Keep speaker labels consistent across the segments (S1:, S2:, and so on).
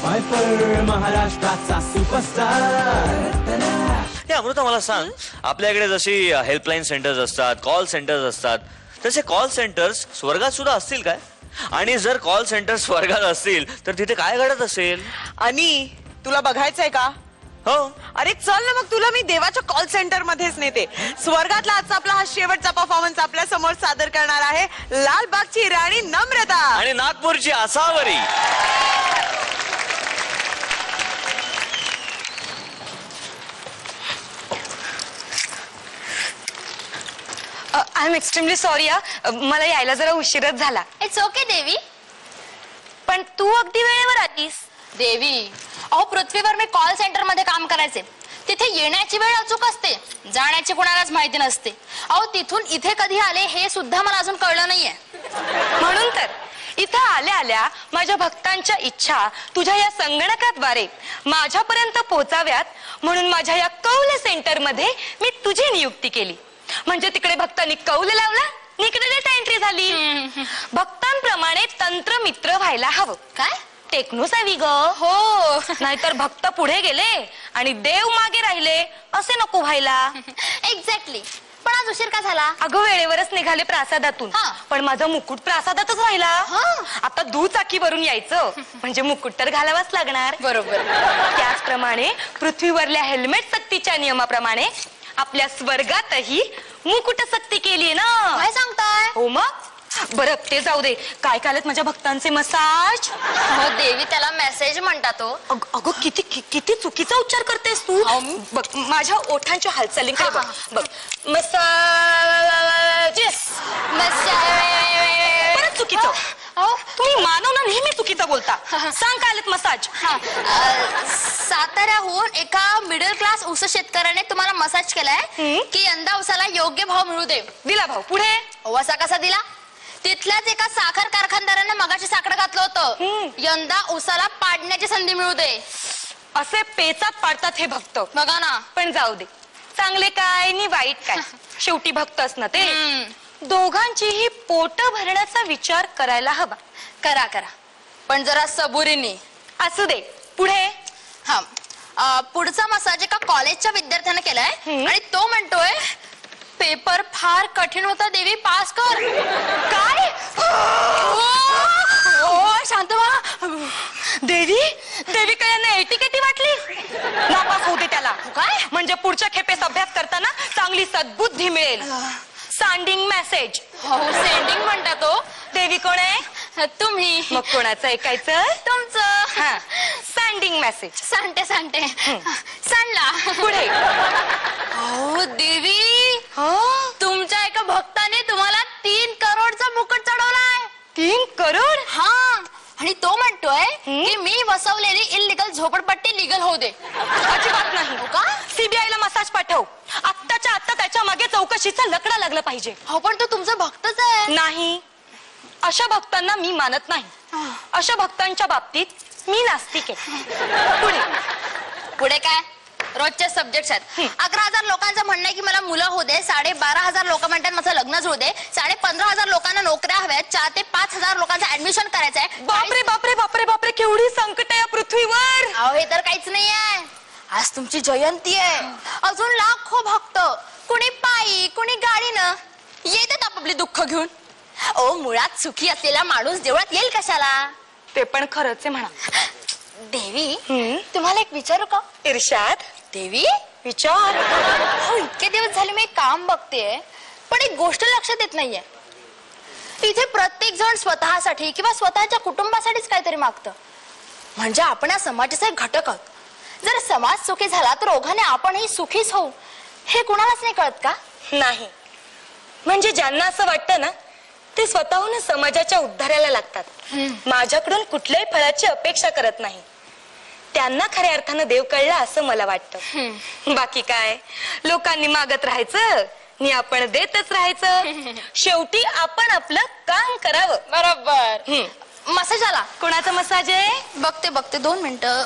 S1: Piper महाराष्ट्राचा superstar.
S2: हे अमृता मला सांग, आपल्याकडे जशी हेल्पलाईन सेंटर्स असतात, कॉल सेंटर्स असतात, तसे कॉल सेंटर्स स्वर्गात सुद्धा असतील काय? आणि जर कॉल सेंटर्स स्वर्गात असतील तर तिथे काय घडत असेल?
S3: आणि तुला बघायचंय का?
S2: हो,
S3: अरे चल ना मग, तुला मी देवाच्या कॉल सेंटर मध्येच नेते. स्वर्गातला आजचा आपला हा शेवटचा परफॉर्मन्स आपल्या समोर सादर करणार आहे लालबागची राणी नम्रता
S2: आणि नागपूरची Asavari.
S4: I am extremely sorry मला यायला जरा उशीरच झाला.
S5: इट्स ओके देवी.
S4: पण तू अगदी वेळेवर आलीस.
S5: देवी, अहो पृथ्वीवर मी कॉल सेंटर मध्ये काम करायचे. तिथे येण्याची वेळ अचूक असते, जाण्याची कुणालाच माहिती नसते. अहो तिथून इथे कधी आले हे सुद्धा मला अजून कळलं नाहीये.
S4: म्हणून तर इथं आल्या आल्या माझ्या भक्तांच्या इच्छा तुझ्या या संगणकाद्वारे माझ्यापर्यंत पोहोचाव्यात म्हणून माझ्या या कौल सेंटर मध्ये मी तुझी नियुक्ती केली. म्हणजे तिकडे भक्तांनी कौल लावला, इकडे डेटा एंट्री झाली. भक्तांप्रमाणे तंत्र मित्र व्हायला हवं.
S5: काय
S4: टेक्नो सावी ग.
S5: हो.
S4: नाहीतर भक्त पुढे गेले आणि देव मागे राहिले असे नको व्हायला.
S5: एक्झॅक्टली. पण आज उशीर का झाला?
S4: अगं वेळेवरच निघाले प्रासादातून, पण माझा मुकुट प्रासादातच राहिला. आता दुचाकीवरून यायचं म्हणजे मुकुट तर घालावाच लागणार.
S5: बरोबर.
S4: त्याचप्रमाणे पृथ्वीवरल्या हेल्मेट सक्तीच्या नियमाप्रमाणे आपल्या स्वर्गातही मुकुट सक्ती केली ना.
S5: काय सांगताय?
S4: हो मग. बरं ते जाऊ दे, काय कालत माझ्या भक्तांचे मसाज.
S5: हो देवी, त्याला मेसेज म्हणतात.
S4: अगं किती किती चुकीचा उच्चार करतेस तू. बघ माझ्या ओठांच्या हालचालींकडे बघ. बघ मसाजेस. परत चुकीचं. तुम्ही मानव ना नेहमी चुकीचं बोलता. सांग काय आलेत मसाज.
S5: साताऱ्याहून एका मिडल क्लास ऊस शेतकऱ्याने तुम्हाला मसाज केलाय की यंदा ऊसाला योग्य भाव मिळू दे.
S4: दिला भाऊ. पुढे
S5: असा कसा दिला? तिथल्याच एका साखर कारखानदारांना मगाशी साखर घातलं होतं. यंदा ऊसाला पाडण्याची संधी मिळू दे.
S4: असे पेचात पाडतात हे भक्त.
S5: बघा ना.
S4: पण जाऊ दे, चांगले काय नि वाईट काय, शेवटी भक्तच ना ते. दोघांचीही पोट भरण्याचा विचार करायला हवा.
S5: करा करा, पण जरा सबुरीने.
S4: असू दे. पुढे.
S5: पुढचा मसाज एका कॉलेजच्या विद्यार्थ्याने केलाय आणि तो म्हणतोय पेपर फार कठीण होता देवी, पास कर.
S4: काय?
S5: शांत व्हा
S4: देवी. देवी काय यांना एटीकेटी वाटली? नापास होऊ दे त्याला.
S5: काय?
S4: म्हणजे पुढच्या खेपेस अभ्यास करताना चांगली सद्बुद्धी मिळेल. सांडिंग मेसेज.
S5: हो, सेंडिंग म्हणतात.
S4: देवी कोण आहे?
S5: तुम्ही.
S4: मग कोणाचं ऐकायचं?
S5: तुमचं.
S4: सांडिंग मेसेज.
S5: सांडते सांडते. सांडला.
S4: पुढे.
S5: हो देवी, तुमच्या एका भक्ताने तुम्हाला 3 करोडचा मुकुट चढवलाय.
S4: 3 करोड?
S5: हा. आणि तो म्हणतोय की मी वसवलेली इल्लीगल झोपडपट्टी लिगल होऊ दे.
S4: अजिबात नाही.
S5: का?
S4: सीबीआयला मसाज पाठव. आत्ताच्या आत्ता त्याच्या मागे चौकशीचा लकडा लागला पाहिजे.
S5: हो, पण तो तुमचा भक्तच आहे.
S4: नाही, अशा भक्तांना मी मानत नाही. अशा भक्तांच्या बाबतीत मी नास्तिक आहे. पुढे.
S5: पुढे काय? रोजचे सब्जेक्ट आहेत. 11,000 लोकांचं म्हणणं आहे की मला मुलं होऊ दे. 12,500 लोक म्हणतात माझं लग्नच होऊ दे. 15,500 लोकांना नोकऱ्या हव्यात. 4 ते 5,000 लोकांचं ऍडमिशन करायचंय.
S4: बापरे बापरे बापरे बापरे, केवढी संकट आहे या पृथ्वीवर.
S5: अहो हे तर काहीच नाही आहे. आज तुमची जयंती आहे. अजून लाखो भक्त, कुणी पायी कुणी गाडीनं येतात आपापली दुःख घेऊन. ओ मुळात सुखी असलेला माणूस देवळात येईल कशाला?
S4: ते पण खरंच आहे म्हणा.
S5: देवी, तुम्हाला एक विचारू का?
S4: इर्षाद.
S5: देवी
S4: विचार.
S5: हो, इतके दिवस झाले मी काम बघतेय, पण एक गोष्ट लक्षात येत नाहीये. इथे प्रत्येक जण स्वतःसाठी किंवा स्वतःच्या कुटुंबासाठीच काहीतरी मागतं. म्हणजे आपण या समाजाचा एक घटक आहोत. जर समाज सुखी झाला तर ओघाने आपणही सुखीच होऊ, हे कुणालाच नाही कळत का?
S4: नाही, म्हणजे ज्यांना असं वाटतं ना ते स्वतःहून समाजाच्या उद्धाराला लागतात. माझ्याकडून कुठल्याही फळाची अपेक्षा करत नाही. त्यांना खऱ्या अर्थानं देव कळला असं मला वाटतं. बाकी काय, लोकांनी मागत राहायचं आणि आपण देतच राहायचं. शेवटी आपण आपलं काम करावं.
S5: बरोबर. मसाज आला.
S4: कोणाचा मसाज आहे?
S5: बघते बघते, 2 मिनिटं.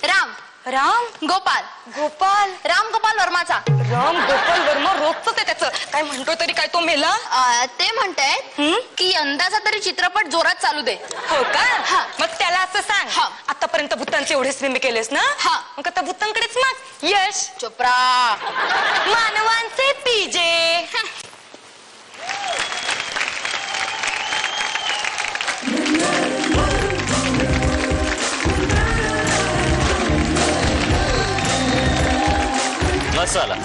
S5: राम
S4: राम
S5: गोपाल
S4: गोपाल
S5: राम गोपाल वर्माचा.
S4: राम गोपाल वर्मा रोजच आहे त्याचं. काय म्हणतो तरी काय तो मेला?
S5: ते म्हणतायत की यंदाचा तरी चित्रपट जोरात चालू दे.
S4: हो का? मग त्याला असं सांग आतापर्यंत भूतांचे एवढेच बिंबे केलेस ना?
S5: हा.
S4: मग आता भूतांकडेच माग यश.
S5: चोप्रा.
S4: मानवांचे पीजे.
S2: मस्त आला.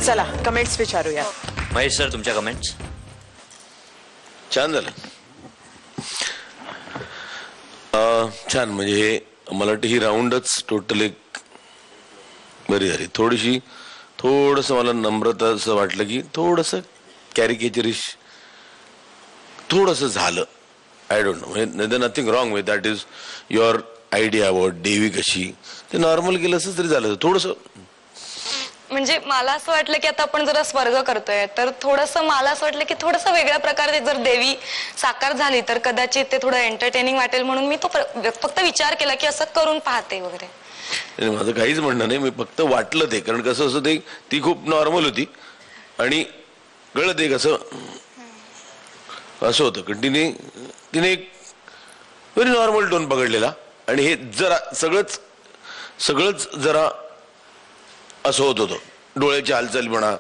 S3: चला कमेंट्स विचारूया.
S2: महेश सर, तुमच्या कमेंट्स.
S6: छान झालं. छान, म्हणजे हे मला वाटतं ही राऊंडच टोटल एक बरी झाली. थोडस मला नम्रता असं वाटलं की थोडस कॅरिकेचरिश थोडस झालं. आय डोंट नो, म्हणजे nothing wrong with that is your idea about देवी कशी, ते नॉर्मल केलं असं तरी झालं. थोडस
S4: म्हणजे मला असं वाटलं की आता आपण जरा स्वर्ग करतोय तर थोडस मला असं वाटलं की थोडस वेगळ्या प्रकारे जर देवी साकार झाली तर कदाचित ते थोडं एंटरटेनिंग वाटेल म्हणून मी तो फक्त विचार केला की असं करून पाहते वगैरे.
S6: माझं काहीच म्हणणं नाही, मी फक्त वाटलं ते, कारण कसं असं ते ती खूप नॉर्मल होती आणि कळलं ते कसं असं होतं, कारण तिने एक व्हेरी नॉर्मल टोन पकडलेला आणि हे जरा सगळंच जरा असं होत होतं. डोळ्याची हालचाल म्हणा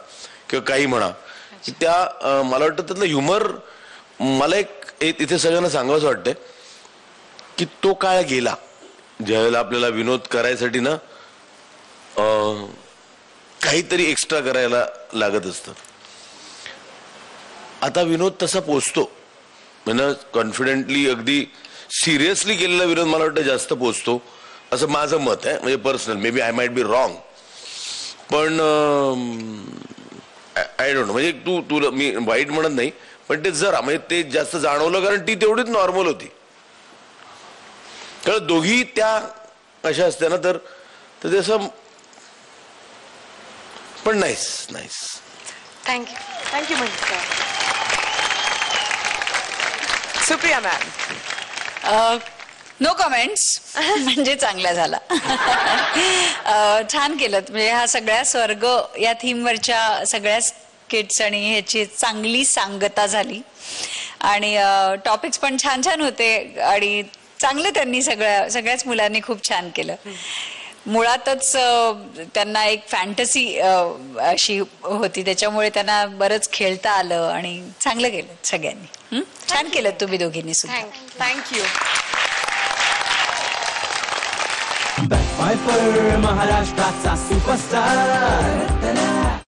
S6: किंवा काही म्हणा, त्या मला वाटतं त्यातलं ह्युमर मला एक इथे सगळ्यांना सांगावंसं वाटतंय की तो काळ गेला ज्यावेळेला आपल्याला विनोद करायसाठी ना काहीतरी एक्स्ट्रा करायला लागत असतं. आता विनोद तसा पोचतो, म्हणजे कॉन्फिडेंटली अगदी सिरियसली केलेला विनोद मला वाटतं जास्त पोचतो असं माझं मत आहे. म्हणजे personal, maybe I might be wrong, पण आय डोंट नो, म्हणजे तुला मी वाईट म्हणत नाही, पण ते जरा म्हणजे ते जास्त जाणवलं कारण ती तेवढीच नॉर्मल होती. कारण दोघी त्या अशा असत्या ना तर ते असं पण नाईस.
S4: थँक्यू.
S3: म्हणता सुप्रिया मॅम.
S7: No comments. म्हणजे चांगला झाला. छान केलं. म्हणजे हा सगळ्या स्वर्ग या थीमवरच्या सगळ्या किड्स आणि ह्याची चांगली सांगता झाली आणि टॉपिक्स पण छान छान होते आणि चांगलं त्यांनी सगळ्याच मुलांनी खूप छान केलं. मुळातच त्यांना एक फॅन्टसी अशी होती, त्याच्यामुळे त्यांना बरंच खेळता आलं आणि चांगलं केलं सगळ्यांनी. छान केलं तुम्ही दोघींनी सुद्धा.
S3: थँक्यू.
S1: बॅकफायर महाराष्ट्राचा सुपरस्टार.